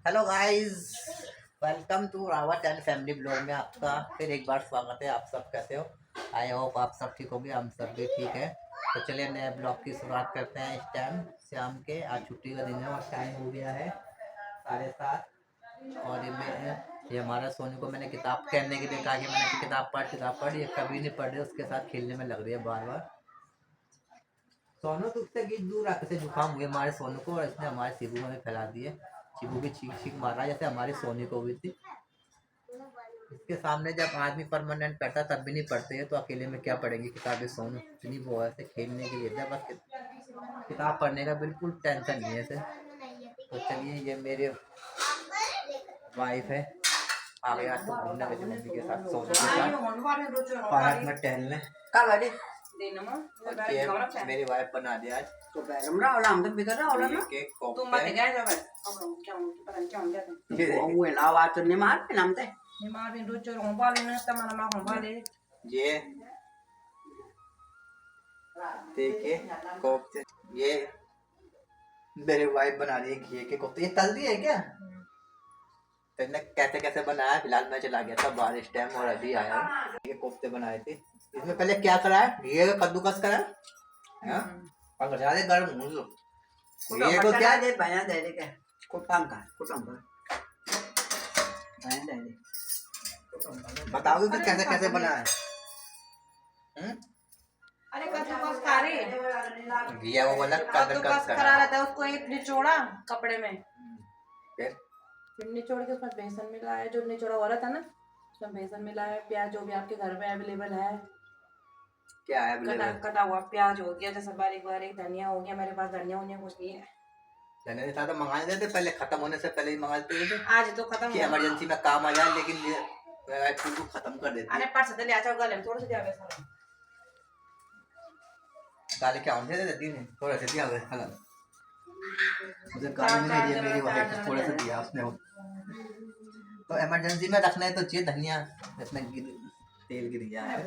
Hello guys, welcome to Rawat and family blog में आपका फिर एक बार स्वागत है। आप सब कैसे हो? आई होप आप सब ठीक होंगे, हम सब भी ठीक है। तो चलिए नए ब्लॉग की शुरुआत करते हैं। इस टाइम शाम के, आज छुट्टी का दिन है और टाइम हो गया है 7:30। और ये हमारा सोनू को मैंने किताब कहने के लिए कहा कि मैंने किताब पढ़, ये कभी नहीं पढ़ रही, उसके साथ खेलने में लग रही है बार बार। सोनू तो उससे दूर रख से जुकाम हुए हमारे सोनू को, और इसने हमारे शिबू में भी फैला दिए। शिबू भी चीख चीख मार रहा है जैसे हमारी सोनी को हुई थी। इसके सामने जब आदमी परमानेंट बैठा तब भी नहीं पढ़ते हैं, तो अकेले में क्या पढ़ेंगे किताबें? सोनू इतनी वो है खेलने के लिए था, बस किताब पढ़ने का बिल्कुल टेंशन नहीं है इसे। तो चलिए, ये मेरे वाइफ है, आ गया तो घूमने गई मम्मी के साथ, सोनू के साथ पार्क में टहलने। और ये मेरी वाइफ बना दिया आज केक ये देखिए कोफ्ते। ये मेरे वाइफ बना रही है घी के कोफ्ते। ये तल दिए है क्या? तो इन्हें कैसे कैसे बनाया? फिलहाल मैं चला गया था बारिश टाइम और अभी आया हूँ। ये कोफ्ते बनाए थे। इसमें पहले क्या करा है? घी का कद्दूकस करा है और ज्यादा गर्म हूँ। ये को क्या दे बना दे दे के कुटाम का बना दे दे। बताओगे तो कैसे कैसे बना है? अरे कद्दूकस खा रही घिया वो वाला कद्दूकस करा रहता है, उसको एक निचोड़ा कपड़े में, फिर निचोड़ के उसमें बेसन मिलाया, जो निचोड़ा हो रहा था ना उसमें बेसन मिलाया, प्याज जो भी आपके घर में अवेलेबल है, क्या है कटा हुआ प्याज हो गया, जैसे बारीक बारीक धनिया हो गया, मेरे पास धनिया उनिया कुछ नहीं है। धनिया था तो मंगा देते, पहले खत्म होने से पहले ही मंगा देते थे। आज तो खत्म कि इमरजेंसी में काम आ जाए, लेकिन ये को खत्म कर देते। अरे पर से ले आ गले में थोड़ा सा दिया बेसन गाली क्या होने देती नहीं, थोड़ा सा दिया हला मुझे गाली नहीं दी मेरी वाइफ ने, थोड़ा सा दिया उसने। तो इमरजेंसी में रखना है तो चाहिए धनिया, इसमें तेल गिर गया है।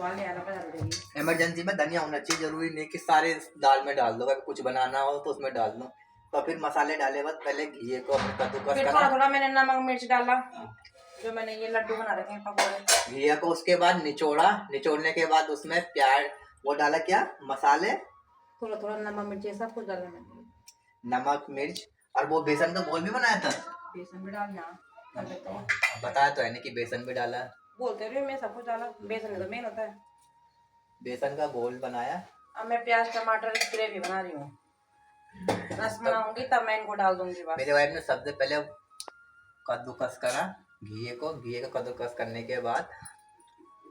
इमरजेंसी में धनिया होना चाहिए, जरूरी नहीं कि सारे दाल में डाल दो। अगर कुछ बनाना हो तो उसमें डाल दो। तो फिर मसाले डाले बाद पहले घी को कद्दूकस करना, थोड़ा थोड़ा मैंने नमक मिर्च डाला, जो मैंने ये लड्डू बना रखे हैं पकौड़े। घी को उसके बाद निचोड़ा, निचोड़ने के बाद उसमें प्याज वो डाला, क्या मसाले, थोड़ा थोड़ा नमक मिर्च ये सब कुछ डाला मैंने, नमक मिर्च। और वो बेसन का घोल भी बनाया था। बेसन भी डालना बताया तो है नहीं कि बेसन भी डाला। बोलते रहे मैं सब कुछ डाला, बेसन तो मेन होता है। बेसन का घोल बनाया। अब मैं प्याज टमाटर की ग्रेवी बना रही हूँ, रस बनाऊंगी तब मैं इनको डाल दूंगी। मेरे वाइफ ने सबसे पहले कद्दूकस करा घी का कद्दूकस करने के बाद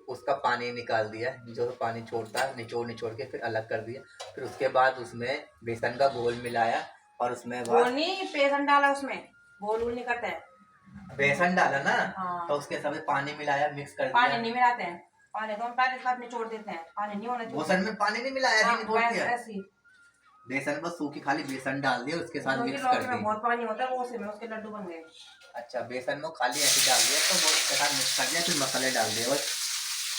उसका पानी निकाल दिया, जो पानी छोड़ता है निचोड़ के फिर अलग कर दिया। फिर उसके बाद उसमें बेसन का घोल मिलाया और उसमें बेसन डाला, उसमें घोल नहीं करते हैं, बेसन डाला ना। हाँ। तो उसके साथ पानी मिलाया, मिक्स कर दिया। पानी नहीं मिलाते हैं, पानी तो हम पहले साथ निचोड़ देते हैं, पानी नहीं होना चाहिए। बेसन में पानी नहीं मिलाया, हाँ, बेसन बस सूखी खाली बेसन डाल दिया, उसके साथ मिक्स कर दिया। बहुत पानी होता है वो, उसी में उसके लड्डू बन गए। अच्छा, बेसन में खाली ऐसे डाल दिया, तो वो उसके साथ मिक्स कर दिया, फिर मसाले डाल दिए बस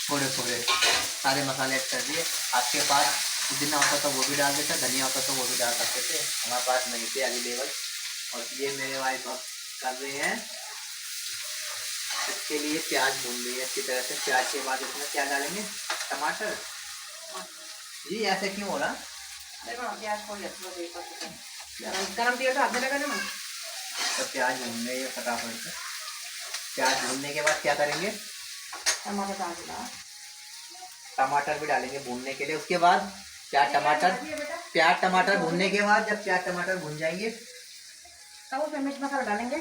थोड़े थोड़े सारे मसाले ऐड कर दिए। आपके पास पुदीना होता तो वो भी डाल देता, धनिया होता तो वो भी डाल सकते थे, हमारे पास नहीं थे अवेलेबल। और ये मेरे वाइफ अब कर रहे हैं, इसके लिए प्याज भून लिए अच्छी तरह से। प्याज के बाद इसमें क्या डालेंगे? टमाटर। जी ऐसे क्यों हो रहा? प्याज को गरम तेल डालने लगा ना, तो प्याज भून रहे फटाफट से। प्याज भूनने के बाद क्या करेंगे? टमाटर डाल देना, टमाटर भी डालेंगे भूनने के लिए। उसके बाद प्याज टमाटर भूनने के बाद जब प्याज टमाटर भून जाएंगे तब उसमें मिर्च मसाला डालेंगे।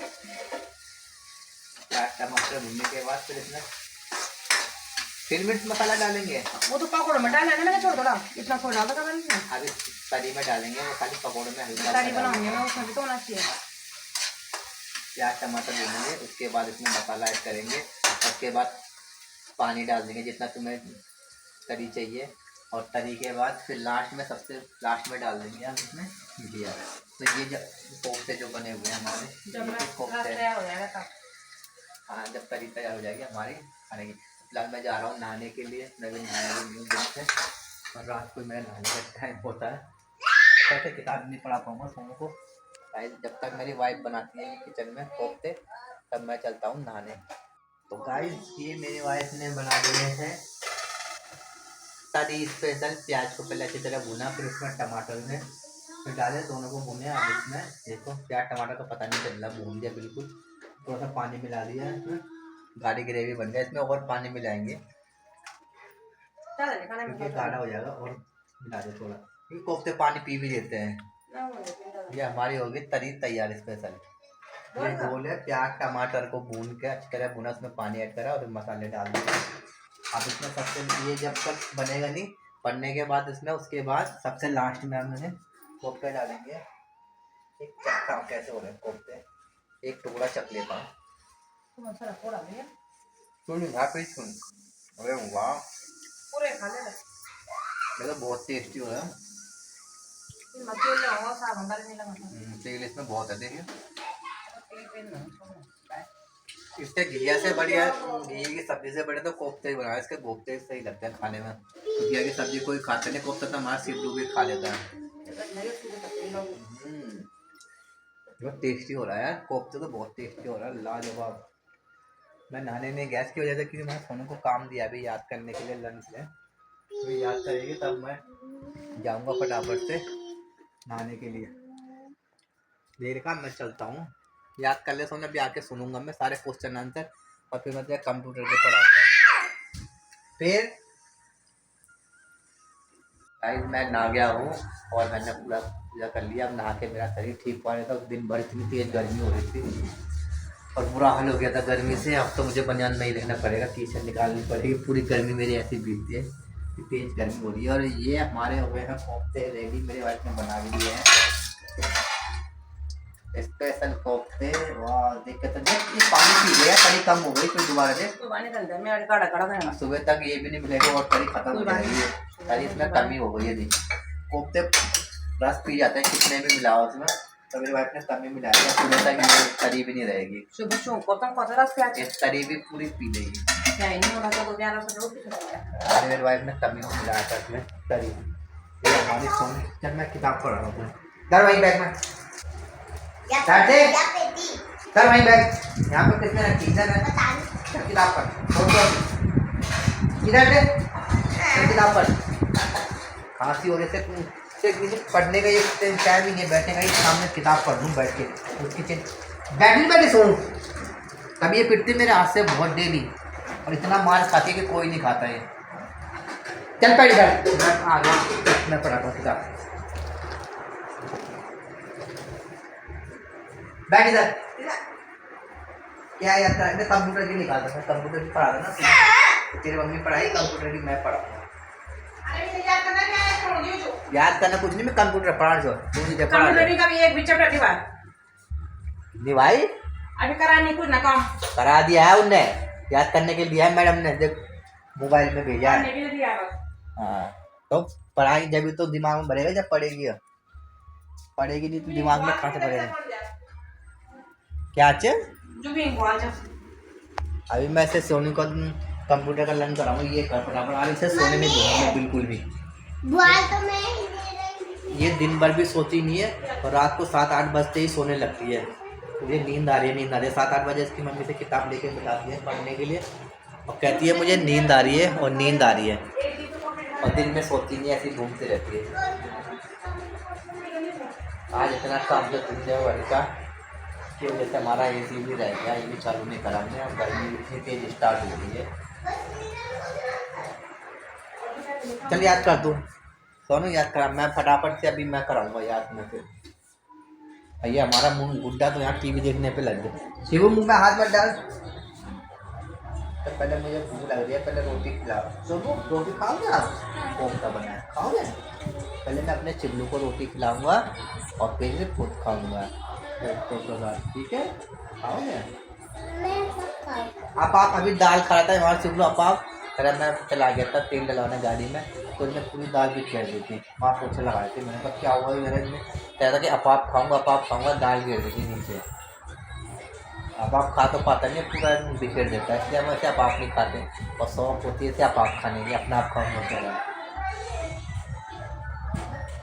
प्याज टमाटर भूनने के बाद फिर इसमें फिर मिर्च मसाला डालेंगे। वो तो पकौड़े में डाला है ना, छोड़ थोड़ा इतना थोड़ा डाल दो मैंने, अभी तरी में डालेंगे, वो खाली पकौड़े में हल्का तरी बनाऊंगी मैं, उसमें भी तो होना चाहिए। प्याज टमाटर भूनेंगे, उसके बाद इसमें मसाला ऐड करेंगे, उसके बाद पानी डाल देंगे जितना तुम्हें तरी चाहिए। और तरी के बाद फिर लास्ट में, सबसे लास्ट में डाल देंगे हम इसमें घिया। तो ये कोफ्ते जो बने हुए हैं हमारे कोफ्ते, हाँ जब तरी तैयार हो जाएगी हमारी खाने की। फिलहाल मैं जा रहा हूँ नहाने के लिए, मैं भी नहाया भी नहीं दिन से, और रात को मेरा नहाने का टाइम होता है। कैसे किताब नहीं पढ़ा पाऊँगा सोनू को, गाइस जब तक मेरी वाइफ बनाती है किचन में कोफ्ते तब मैं चलता हूँ नहाने। तो गाइस ये मेरी वाइफ ने बना दिए हैं तरी स्पेशल। प्याज को पहले अच्छी तरह भुना, फिर उसमें टमाटर में फिर डाले, दोनों को भुने। अब इसमें देखो प्याज टमाटर का पता नहीं चल रहा, भून दिया बिल्कुल। थोड़ा सा पानी मिला दिया है इसमें, गाढ़ी ग्रेवी बन गया। इसमें और पानी मिलाएंगे क्योंकि गाढ़ा हो जाएगा, और मिला दे थोड़ा क्योंकि कोफ्ते पानी पी भी देते हैं। ये हमारी होगी तरी तैयार स्पेशल। ये गोल है, प्याज टमाटर को भून के अच्छी तरह भुना, उसमें पानी ऐड करा और फिर मसाले डाल दिए। अब इसमें सबसे ये जब तक बनेगा नहीं, बनने के बाद इसमें उसके बाद सबसे लास्ट में हम इन्हें कोफ्ते डालेंगे। एक चक्का कैसे हो रहे हैं कोफ्ते, एक टुकड़ा चख लेता हूँ। सुन सुन, अरे वाह पूरे खा ले ये तो बहुत टेस्टी हो रहा है। तेल इसमें बहुत है, देखिए इससे घिया से बढ़िया, घी की सब्जी से बढ़िया तो कोफ्ते ही बनाए। इसके कोफ्ते सही लगते हैं खाने में। घिया की सब्जी कोई खाता नहीं, कोफ्ता तो हमारा सिद्धू भी खा लेता है। बहुत टेस्टी हो रहा है यार, कोफ्ते तो बहुत टेस्टी हो रहा है, लाजवाब। मैं नहाने नहीं गैस की वजह से, क्योंकि मैंने सोनू को काम दिया अभी याद करने के लिए लंच में। तो याद करेगी तब मैं जाऊंगा फटाफट से नहाने के लिए। देर का मैं चलता हूँ, याद कर ले सोना, अभी आके सुनूंगा मैं सारे क्वेश्चन आंसर, और फिर मैं कंप्यूटर पे पढ़ाऊंगा। फिर गाइस मैं नहा गया हूँ और मैंने पूरा पूजा कर लिया। अब नहा के मेरा शरीर ठीक हुआ था। दिन भर इतनी तेज गर्मी हो रही थी और बुरा हाल हो गया था गर्मी से। अब तो मुझे बनियान में ही रहना पड़ेगा, टी शर्ट निकालनी पड़ेगी। पूरी गर्मी मेरी ऐसी बीतती है, तेज गर्मी हो रही है। और ये हमारे हुए हैं कोफ्ते रेडी, मेरी वाइफ ने बना भी दिए हैं स्पेशल कोफ्ते। वाह देख के तो देख, ये पानी पी गया, कड़ी कम हो गई, फिर दोबारा देख सुबह तक ये भी नहीं मिलेगा और कड़ी खत्म हो जाएगी। कड़ी इसमें कमी हो गई है। देख कोफ्ते रस पी जाते हैं कितने भी मिलाओ उसमें, तो मेरी वाइफ ने कमी मिला दिया, सुबह तक ये तरी भी नहीं रहेगी। इस तरी भी पूरी पी लेगी। मेरी वाइफ ने कमी मिलाया था इसमें तरी। ये हमारी सोन, चल मैं किताब पढ़ रहा हूँ, कर वहीं बैग में कर वहीं बैग। यहाँ पे कितने रखी, इधर है किताब पढ़, इधर दे किताब पढ़। खांसी हो रही से पढ़ने का ये टाइम ही नहीं, बैठने का ही सामने किताब पढ़ लूँ बैठ के। उसकी बैठ नहीं बैठे सोनू, तभी ये पिटती मेरे हाथ से बहुत डेली, और इतना मार खाती है कि कोई नहीं खाता है। चल पढ़ इधर, मैं आ गया, मैं पढ़ाता हूँ किताब। बैठ इधर। क्या याद करा, कंप्यूटर की निकालता था, कंप्यूटर की पढ़ा था ना, तेरी मम्मी पढ़ाई, कंप्यूटर की मैं पढ़ा। याद करना कुछ नहीं, मैं कंप्यूटर पढ़ा जो निभाई अभी करानी कुछ ना काम करा दिया है उनने, याद करने के लिए मैडम ने देख मोबाइल में भेजा है। हाँ तो पढ़ाई जब तो दिमाग में भरेगा, जब पढ़ेगी। पढ़ेगी नहीं तो दिमाग में कहाँ से भरेगा। क्या अच्छे अभी मैं ऐसे सोने को कंप्यूटर का लर्न कराऊंगा, ये कर फटाफट। और इसे सोने नहीं दूंगा मैं बिल्कुल भी। ये दिन भर भी सोती नहीं है और रात को 7-8 बजते ही सोने लगती है। मुझे नींद आ रही है 7-8 बजे इसकी मम्मी से किताब लेके बिठाती है पढ़ने के लिए, और कहती है मुझे नींद आ रही है, और नींद आ रही है, और दिन में सोती नहीं, ऐसी घूमती रहती है। आज इतना काम जो दुनिया भर का कि वजह से हमारा AC भी रह गया, ये भी चालू नहीं करा हमने। और गर्मी इतनी तेज स्टार्ट हो गई है। चल याद कर दूँ सोनू, याद करा, मैं फटाफट से अभी मैं कराऊंगा याद में। फिर भैया हमारा मुंह गुड्डा तो यहाँ टीवी देखने पे लग गया। शिवू मुंह में हाथ मत डाल, तो पहले मुझे भूख लग रही है, पहले रोटी खिलाओ। सोनू रोटी खाओगे आप, कोफ्ता बनाया खाओगे? पहले मैं अपने चिल्लू को रोटी खिलाऊंगा और फिर खुद खाऊंगा ठीक है, खाओगे? आप अभी दाल खा रहा था हमारा चिल्लू, आप अरे मैं चला गया था तेल डलवाने गाड़ी में, तो इसने पूरी दाल भी फेर दी थी। वहाँ पोछे लगाए थे, मैंने कहा क्या हुआ मेरे में, कह रहा था कि अपाप खाऊंगा, दाल गिर दी थी नीचे। अपाप खा तो पाता नहीं, पूरा बिखेर देता है, इसलिए हम ऐसे अपाप नहीं खाते। और शौक होती है ऐसे अपाप खाने की, अपना आप खाऊंगा चला,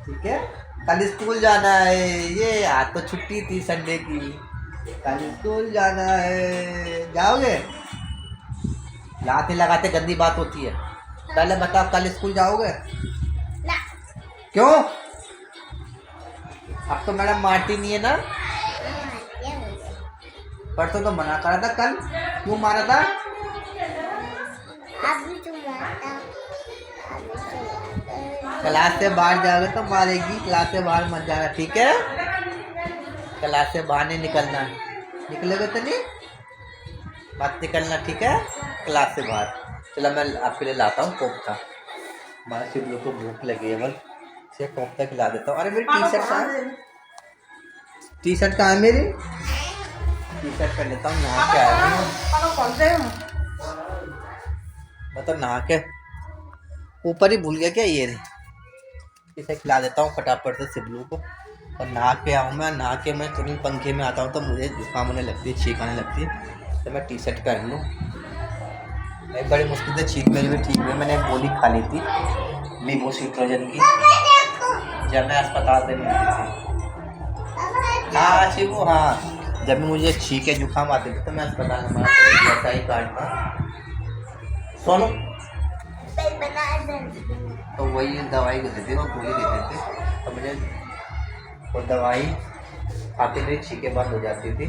ठीक है। कल स्कूल जाना है। ये आज तो छुट्टी थी संडे की। कल स्कूल जाना है, जाओगे? लाते लगाते गंदी बात होती है। पहले बताओ कल स्कूल जाओगे? ना। क्यों? अब तो मैडम मारती नहीं है ना? परसों तो मना करा था, कल क्यों मारा था? अभी तो मारता, अभी तो मारता। क्लास से बाहर जाओगे तो मारेगी, क्लास से बाहर मत जाना, ठीक है? क्लास से बाहर नहीं निकलना, निकलोगे तो नहीं मत निकलना, ठीक है? क्लास से बाहर। चलो मैं आपके लिए लाता हूँ कोफ्ता। हमारे शिवलू को भूख लगी है, बल से कोफ्ता खिला देता हूँ। अरे मेरी टी शर्ट कहाँ है? टी शर्ट कहाँ है मेरी? टी शर्ट पहन लेता हूँ, नहा के आया हूँ। मैं तो नहा के ऊपर ही भूल गया क्या? ये नहीं, इसे खिला देता हूँ फटाफट से शिवलू को। और नहा के आऊँ मैं, नहा के मैं तुरंत पंखे में आता हूँ तो मुझे जुकाम होने लगती है, छींक आने लगती है। तो मैं टी शर्ट पहन लूँ। एक बड़ी मुश्किल से छींक मेरी भी ठीक हुई। मैंने एक गोली खा ली थी लीवोसिट्रोजन की, जब मैं अस्पताल से मिली थी। हाँ शिवू, हाँ, जब मुझे छींके जुकाम आते थे तो मैं अस्पताल में जैसा ही कार्ड था सोनू, तो वही दवाई देते थे, वो गोली देते थे। तो मुझे वो दवाई खाते हुए छींके बंद हो जाती थी।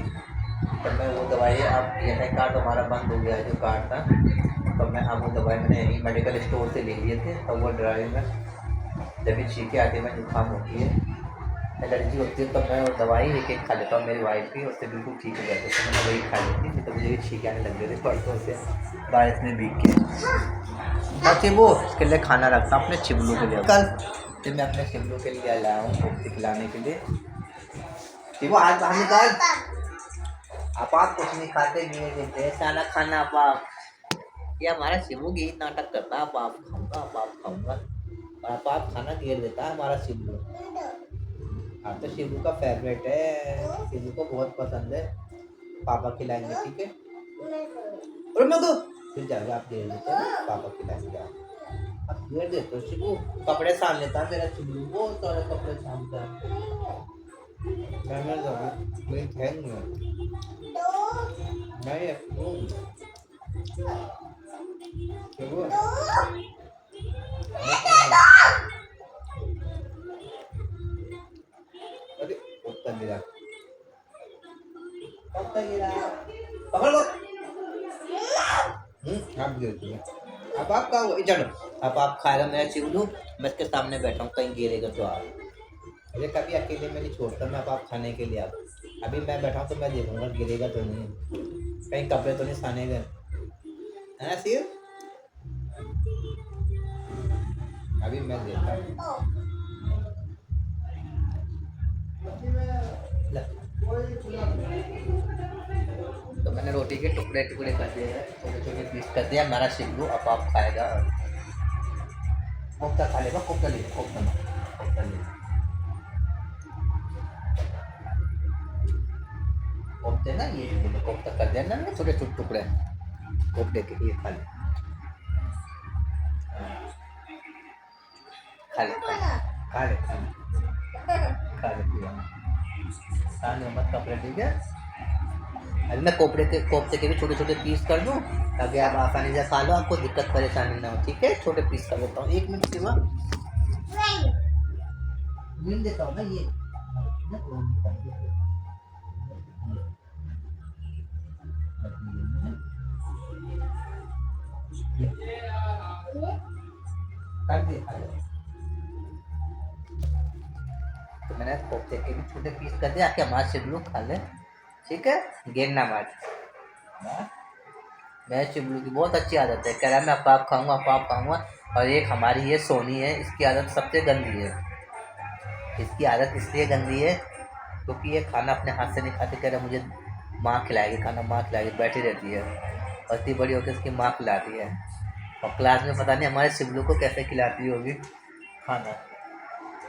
तो मैं वो दवाई, अब ये कार्ड हमारा बंद हो गया है जो कार्ड था, तो मैं अब वो दवाई मैंने यहीं मेडिकल स्टोर से ले लिए थे। तो वो ड्राइव में जब भी छींके आती है, मैं जुकाम होती है, एलर्जी होती है, तो मैं वो दवाई एक एक खा लेता हूँ। मेरी वाइफ भी उससे बिल्कुल ठीक हो जाती है, तो मैंने वही खा ली थी। तो मुझे भी छींके आने लग गए थे परसों से बारिश में भीग के। बाकी वो उसके लिए खाना रखता हूँ अपने चिबलू के लिए। कल फिर मैं अपने चिबलू के लिए लाया हूँ कोफ्ते खिलाने के लिए। वो आज बाहर निकाल, आप कुछ नहीं खाते, नहीं देते सारा खाना आप। ये हमारा शिवू की नाटक करता है, आप खाऊंगा, आप खाऊंगा, और आप खाना घेर देता है हमारा शिवू। आप तो शिवू का फेवरेट है, शिवू को बहुत पसंद है। पापा खिलाएंगे, ठीक है? और मैं तो फिर जाएगा, आप घेर देते हैं, पापा खिलाएंगे, आप घेर देते हो। शिवू कपड़े साम लेता है मेरा शिवू, वो सारे कपड़े सामता है। मैं अरे उत्तर गिरा, उत्तर गिरा, पकड़ लो। आप गिर दिया। अब आप का चलो, अब आप खाएगा मेरा चिवलू, मैं इसके सामने बैठा हूँ, कहीं गिरेगा तो आप। अरे कभी अकेले में नहीं छोड़ता मैं, अब आप खाने के लिए आप। अभी मैं बैठा हूँ तो मैं देखूंगा गिरेगा तो नहीं, कहीं कपड़े तो नहीं सानेगा, है ना सिर? अभी मैं देखता हूँ। तो मैंने रोटी के टुकड़े टुकड़े कर दिए हैं, छोटे छोटे पीस कर दिया। हमारा शिवलू अब आप खाएगा और कोफ्ता खा लेगा। कोफ्ता ले, कोफ्ता ले, कोफ्ते ना, ये कोफ्ता कर दिया ना छोटे छोटे टुकड़े कोफ्ते के, ये खा ले, खा ले, खा ले, खा ले, मत कपड़े, ठीक है? अभी मैं कोफ्ते के भी छोटे छोटे पीस कर दूँ ताकि आप आसानी से खा लो, आपको दिक्कत परेशानी ना हो, ठीक है? छोटे पीस कर देता हूँ, 1 मिनट सिवा मिल देता हूँ ना ये। तो मैंने कोफ्ते के भी छोटे पीस कर दिया, आके हमारे शिवलू खा ले, ठीक है? गिरना मत। मैं शिवलू की बहुत अच्छी आदत है, कह रहा है मैं आप खाऊंगा, आप खाऊंगा। और एक हमारी ये सोनी है, इसकी आदत सबसे गंदी है। इसकी आदत इसलिए गंदी है क्योंकि ये खाना अपने हाथ से नहीं खाती, कह रहा मुझे माँ खिलाएगी खाना, माँ खिलाएगी, बैठी रहती है। और इतनी बड़ी होकर इसकी माँ खिलाती है, और क्लास में पता नहीं हमारे शिवलू को कैसे खिलाती होगी खाना।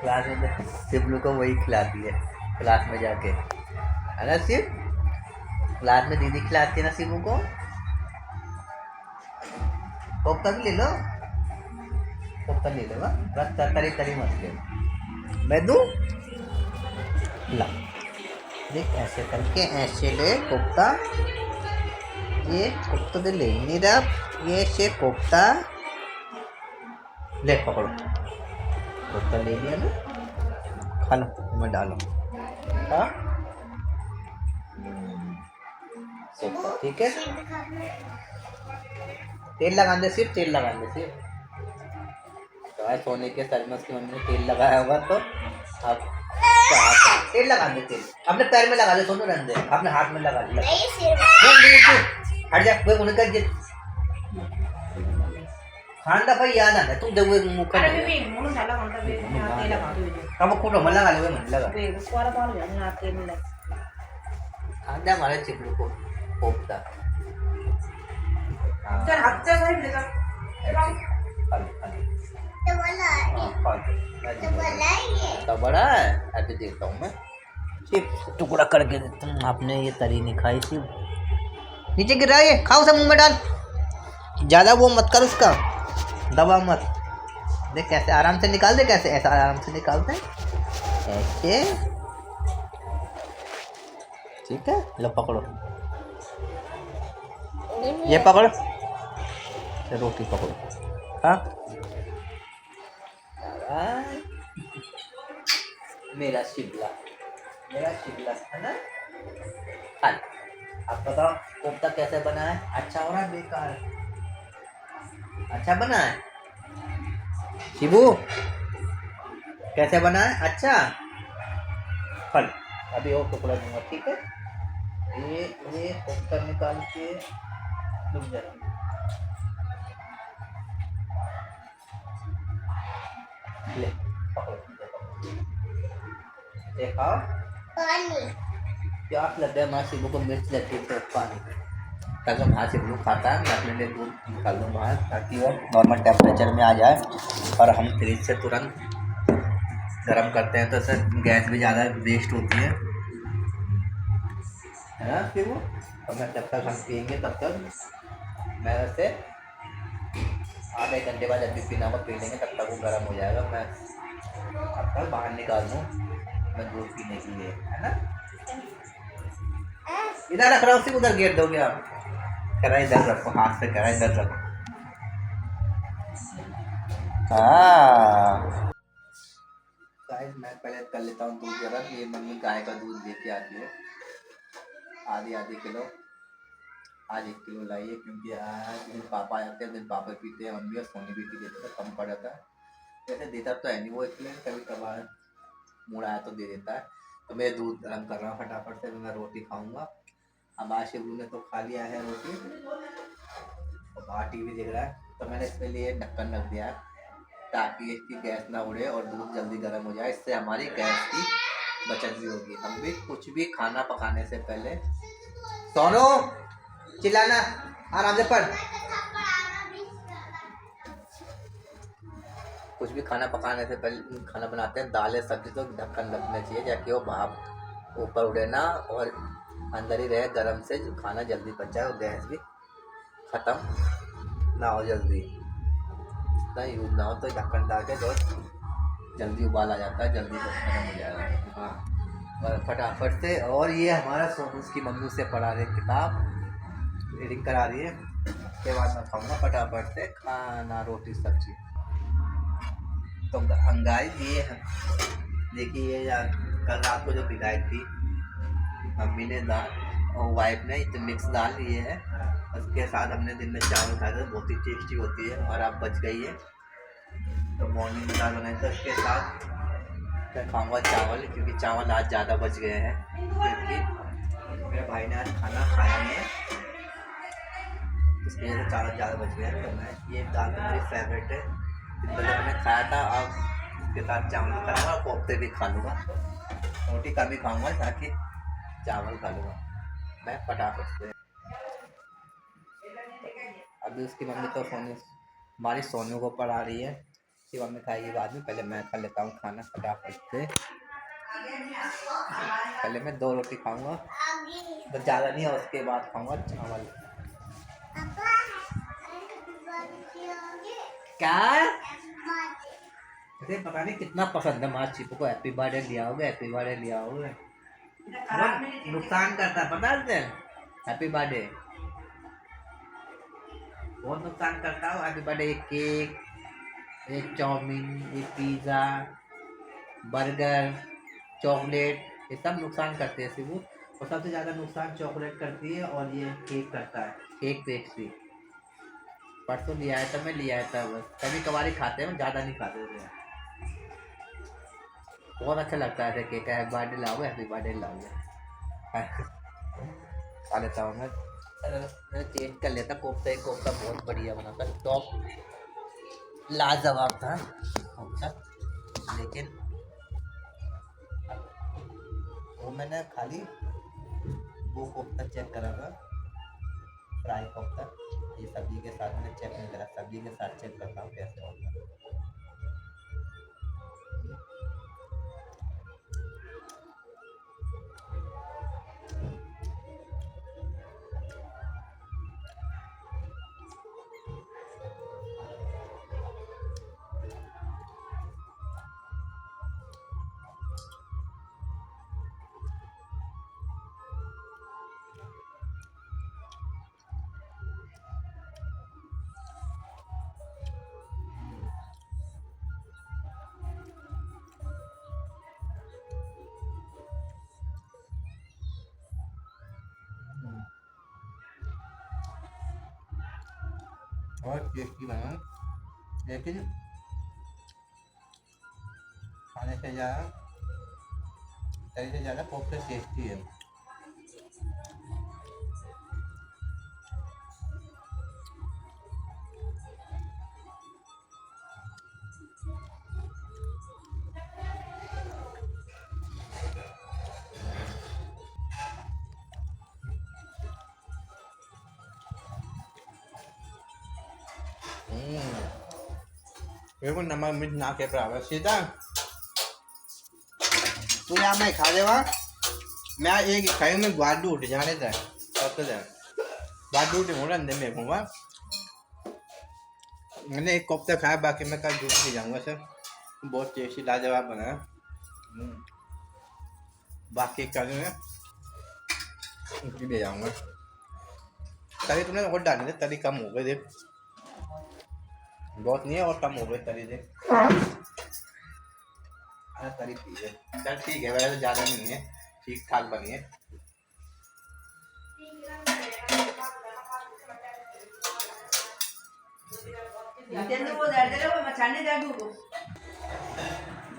क्लास में शिवलू को वही खिलाती है, क्लास में जाके, है ना शिव? क्लास में दीदी खिलाती है ना शिवू को। कोफ्ता भी ले लो, कोफ्ता ले लो, बस तरी तरी मत ले, मैं दूँ। ला देख ऐसे करके ऐसे ले कोफ्ता, ये कोफ्ता दे ले नहीं रहा, ये से कोफ्ता ले पकड़ो, कोफ्ता ले लिया ना, खा लो मैं डालो, हाँ कोफ्ता ठीक है। तेल लगा दे, सिर्फ तेल लगा दे सिर्फ, तो आज सोने के सर में उसकी मम्मी ने तेल लगाया होगा, तो अब तेल लगा दे, तेल अपने पैर में लगा दे, सोनू रन दे, अपने हाथ में लगा दे, नहीं सिर हट जा वो उन्हें कर खांदा भाई याद आता तू जब वो मुंह कर अरे भी मुंह डाला कौन सा भी यहाँ तेल लगा दो कब खोटो मन लगा ले मन लगा वे कोरा पाल गया यहाँ तेल में लगा खांदा हमारे चिकलू को कोफ्ता चल अच्छा साइड ले जा तो बोला तो बोला ये तो बड़ा है अभी देखता हूँ मैं, सिर्फ टुकड़ा करके देता हूँ, आपने ये तरी नहीं खाई थी, नीचे गिर रहा है ये, खाओ उसे मुंह में डाल, ज़्यादा वो मत कर उसका, दबा मत, देख कैसे आराम से निकाल दे, कैसे ऐसा आराम से निकालते हैं ऐसे, ठीक है लो पकड़ो, ये पकड़, रोटी पकड़ो, हाँ मेरा शिमला है ना, हाँ अब बताओ कोफ्ता कैसे बना है, अच्छा हो रहा है बेकार, अच्छा बना है शिबू, कैसे बना है अच्छा, फल अभी और टुकड़ा दूंगा ठीक है, ये कोफ्ता निकाल के रुक जा, ले पकड़ो, खाओ पानी प्यास लग गया, माँ शिबू को मिर्च लगती है तो पानी, ताकि वहाँ से ब्लू खाता है, मैं अपने लिए दूध निकाल दूँ बाहर ताकि वो नॉर्मल टेम्परेचर में आ जाए, और हम फ्रिज से तुरंत गर्म करते हैं तो सर गैस भी ज़्यादा वेस्ट होती है ना शिबू, और मैं जब तक हम पियेंगे तब तक मैं वैसे आधे घंटे बाद जब भी पीना हो पी लेंगे, तब तक वो गर्म हो जाएगा, मैं अब तक बाहर निकाल दूँ मैं दूध पीने के लिए, है ना, इधर रख रहा हूँ, उधर गिर दोगे आप, करा इधर रखो, हाथ से करा इधर रखो, हाँ गाइस मैं पहले कर लेता हूँ दूध गर्म, ये मम्मी गाय का दूध लेके आती है, आधी किलो, आज 1 किलो लाई है, क्योंकि आज दिन पापा आते हैं, दिन पापा पीते हैं, मम्मी और सोनी भी पी लेते हैं, कम पड़ जाता है, वैसे देता तो है नहीं वो, इसलिए कभी कभार मूड आया तो दे देता है, तो मैं दूध गर्म कर रहा हूँ फटाफट से, मैं रोटी खाऊंगा, अब आज शिवू ने तो खा लिया है रोटी, और बाहर टीवी देख रहा है, तो मैंने इसके लिए ढक्कन रख दिया है ताकि इसकी गैस ना उड़े और दूध जल्दी गर्म हो जाए, इससे हमारी गैस की बचत भी होगी, हम भी कुछ भी खाना पकाने से पहले, सोनू चिल्लाना आराम से पढ़, कुछ भी खाना पकाने से पहले खाना बनाते हैं दालें सब्जी तो ढक्कन रखना चाहिए, ताकि वो भाप ऊपर उड़े ना और अंदर ही रहे गर्म से, जो खाना जल्दी पक जाए और गैस भी ख़त्म ना हो जल्दी, इतना यूज़ ना हो, तो ढक्कन डाल के जो जल्दी उबाल आ जाता है, जल्दी खत्म हो जाएगा, हाँ और फटाफट से, और ये हमारा सोनू उसकी मम्मी से पढ़ा रही किताब, रीडिंग करा रही है, उसके बाद मैं खाऊंगा फटाफट से खाना रोटी सब्जी, तो गाइस ये देखिए ये कल रात को जो भिगाई थी मम्मी ने दाल और वाइफ ने, तो मिक्स दाल लिए है, उसके साथ हमने दिन में चावल खाए थे, बहुत ही टेस्टी होती है, और अब बच गई है तो मॉर्निंग में दाल बनाई, तो उसके साथ मैं खाऊंगा चावल, क्योंकि चावल आज ज़्यादा बच गए हैं, क्योंकि मेरे भाई ने आज खाना खाया नहीं है, इसलिए तो चावल ज़्यादा बच गया है, तो मैं ये दाल तो मेरी फेवरेट है, पहले मैंने खाया था, अब इसके साथ चावल खाऊंगा, कोफ्ते भी खा लूँगा, रोटी कम ही खाऊंगा ताकि चावल खा लूँगा मैं फटाफट से। अभी उसकी मम्मी तो सोनू हमारी सोनू को पढ़ा रही है, उसकी मम्मी खाएगी बाद में, पहले मैं खा लेता हूँ खाना फटाफट से, पहले मैं 2 रोटी खाऊंगा, तो ज़्यादा नहीं है, उसके बाद खाऊंगा चावल। क्या इसे पता नहीं कितना पसंद है हमारे चीपू को। हैप्पी बर्थडे लिया होगा, हैप्पी बर्थडे लिया होगा। बहुत नुकसान करता है पता है तुझे? हैप्पी बर्थडे बहुत नुकसान करता है। हैप्पी बर्थडे एक केक, एक चाउमीन, एक पिज़्ज़ा, बर्गर, चॉकलेट, ये सब नुकसान करते हैं सिबू। और सबसे ज़्यादा नुकसान चॉकलेट करती है और ये केक करता है, केक पेस्ट्री। परसों लिया आया था, मैं लिया आया था, बस कभी कभार ही खाते हैं, ज़्यादा नहीं खाते थे। बहुत अच्छा लगता है केक का। हैप्पी बर्थडे लाओगे, हैप्पी बर्थडे लाओगे। खा लेता हूँ मैं चेंज कर लेता। कोफ्ता, एक कोफ्ता बहुत बढ़िया बना था, टॉप लाजवाब था कोफ्ता। लेकिन वो मैंने खाली वो कोफ्ता चेक करा था, फ्राई कोफ्ता। ये सब्जी के साथ मैंने चेक नहीं करा, सब्जी के साथ चेक करता हूँ कैसे होता है। और टेस्टी बना, लेकिन खाने से ज़्यादा, तरी से ज़्यादा कोफ्ता टेस्टी है। बिल्कुल नमक मिर्च ना के बराबर। सीधा तू यहाँ मैं खा देगा, मैं एक खाई में बादू उठ जाने था तब तो बादू उठ हो रहा मेरे को। मैंने एक कोफ्ता खाया, बाकी मैं कल दूध ले जाऊँगा सर। बहुत टेस्टी लाजवाब बना है। बाकी कल मैं उनकी ले जाऊँगा। तरी तुमने और डाली थी, तरी कम हो गई थे, बहुत नहीं है और कम हो गई तरी से। अरे तरी ठीक है, चल ठीक है, वैसे ज़्यादा नहीं है, ठीक ठाक बनी है।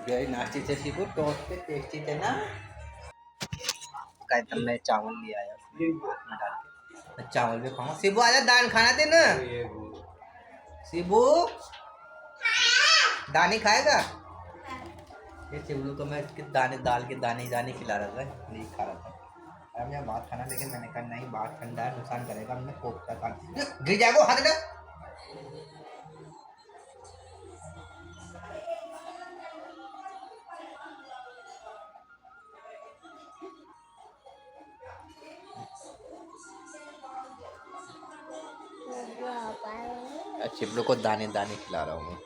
गई नाची से सीखो, टोस्ट पे टेस्टी थे ना। कहता मैं चावल ले आया उसमें डाल के, मैं चावल भी खाऊंगा। शिबू आजा, दाल खाना दे ना। शिबू दानी खाएगा? ये शिबू को मैं इसके दाने, दाल के दाने दाने खिला रहा था, नहीं खा रहा था। अब मैं बात खाना, लेकिन मैंने कहा नहीं, बात ठंडा है, नुकसान करेगा। हमने कोफ्ता खा, गिर जाएगा हाथ ना। शिवलू को दाने दाने खिला रहा हूँ,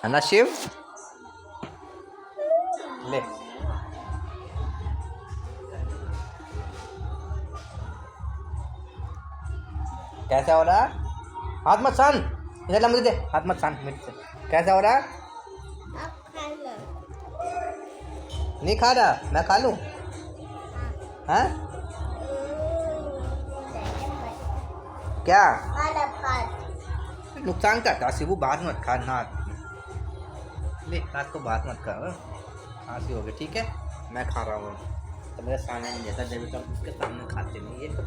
है ना शिव? ले कैसा हो रहा? हाथ मत सान, इधर ला मुझे दे, हाथ मत सान मिर्च से। कैसा हो रहा? नहीं खा रहा, मैं खा लूँ? हाँ क्या नुकसान करता शिबू? बात मत खा ना, ले रात को बात मत कर, खांसी हो गई। ठीक है मैं खा रहा हूँ, तो मेरे सामने नहीं जाता, जब तक उसके सामने खाते नहीं, ये तो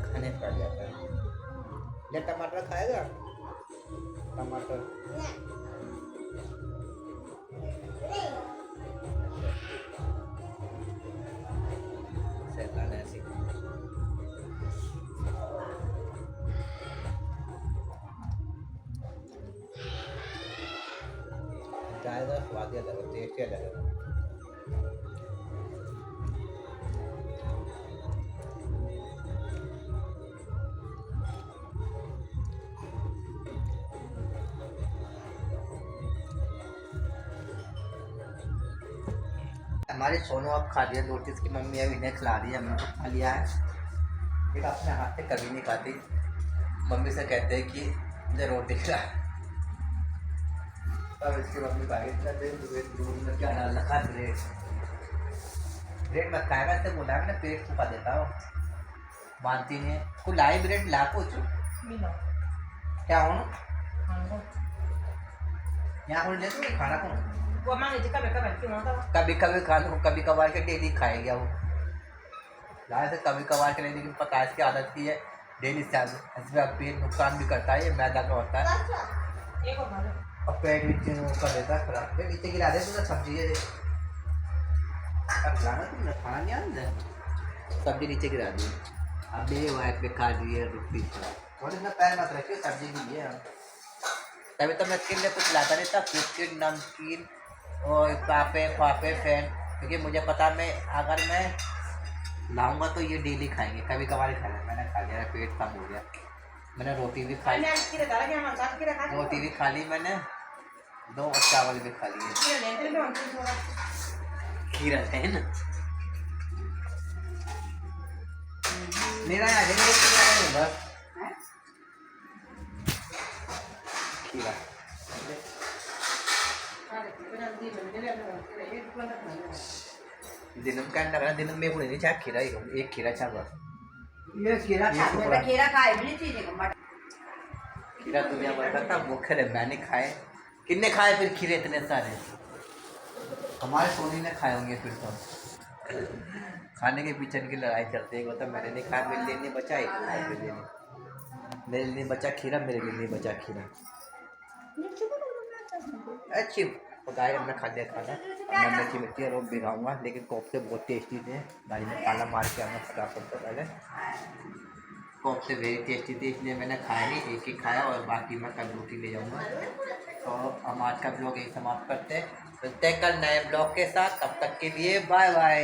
खाने पड़ जाता है। ले टमाटर खाएगा? टमाटर शैतान ऐसी। जाएगा स्वाद अलग है, टेस्ट अलग है। हमारी सोनू अब खा लिया रोटी, इसकी मम्मी अभी इन्हें खिला रही है, हमने तो खा लिया है। एक अपने हाथ से कभी नहीं खाती, मम्मी से कहते हैं कि मुझे रोटी खिला। अब इसकी मम्मी दूध में क्या डाल रखा है, ब्रेड मत खाएगा, इससे बोला ना पेट फूका देता हो, मानती नहीं है। को लाई ब्रेड ला कुछ क्या हो यहाँ को ले तो खाना को वो मांगे जी कभी कभी क्यों होता है? कभी कभी खा लो, कभी कभार के डेली खाएगा वो, लाए से कभी कभार के नहीं, लेकिन पता है इसकी आदत की है डेली से। इसमें पेट नुकसान भी करता है, ये मैदा का होता है एक और खा लो। और पेट नीचे कर देता है खराब। नीचे गिरा दे तो सब्जी है, अब खिलाना तुमने, खाना नहीं आता, सब्जी नीचे गिरा दी। अब ये वाइफ पे खा दी है रोटी, और इसमें पैर मत रखिए सब्जी के लिए। तभी तो मैं इसके लिए कुछ लाता नहीं था, बिस्किट नमकीन और पापे पापे फैन, क्योंकि मुझे पता मैं अगर मैं लाऊंगा तो ये डेली खाएंगे, कभी कभार खा लिया। मैंने खा लिया, पेट कम हो गया। मैंने रोटी भी खा ली, रोटी भी खा ली मैंने, 2 और चावल भी खा लिए। खीरा है ना मेरा बस खीरा दिन में क्या लग रहा है, दिन में नहीं चाहे खीरा ही हो, एक खीरा चाह बस। ये खीरा खाए भी नहीं चीज़ खीरा दुनिया भर का था, भूखे रहे मैंने खाए, कितने खाए फिर खीरे इतने सारे, हमारे सोनी ने खाए होंगे फिर तो। खाने के पीछे की लड़ाई चलती है, वो तो मैंने नहीं खाया, मेरे लिए नहीं बचा, मेरे लिए बचा खीरा, मेरे लिए नहीं बचा खीरा। अच्छी गाय हमने खा लिया खाना, मैं मिर्ची मिर्ची रोक भी खाऊँगा, लेकिन कोफ्ते बहुत टेस्टी थे, गाड़ी में ताला मार के आना फटाफट तो पहले। कोफ्ते वेरी टेस्टी थे, इसलिए मैंने खाया नहीं, एक ही खाया और बाकी मैं कल रोटी ले जाऊँगा। तो हम आज का ब्लॉग यही समाप्त करते हैं, मिलते हैं कल नए ब्लॉग के साथ, तब तक के लिए बाय बाय।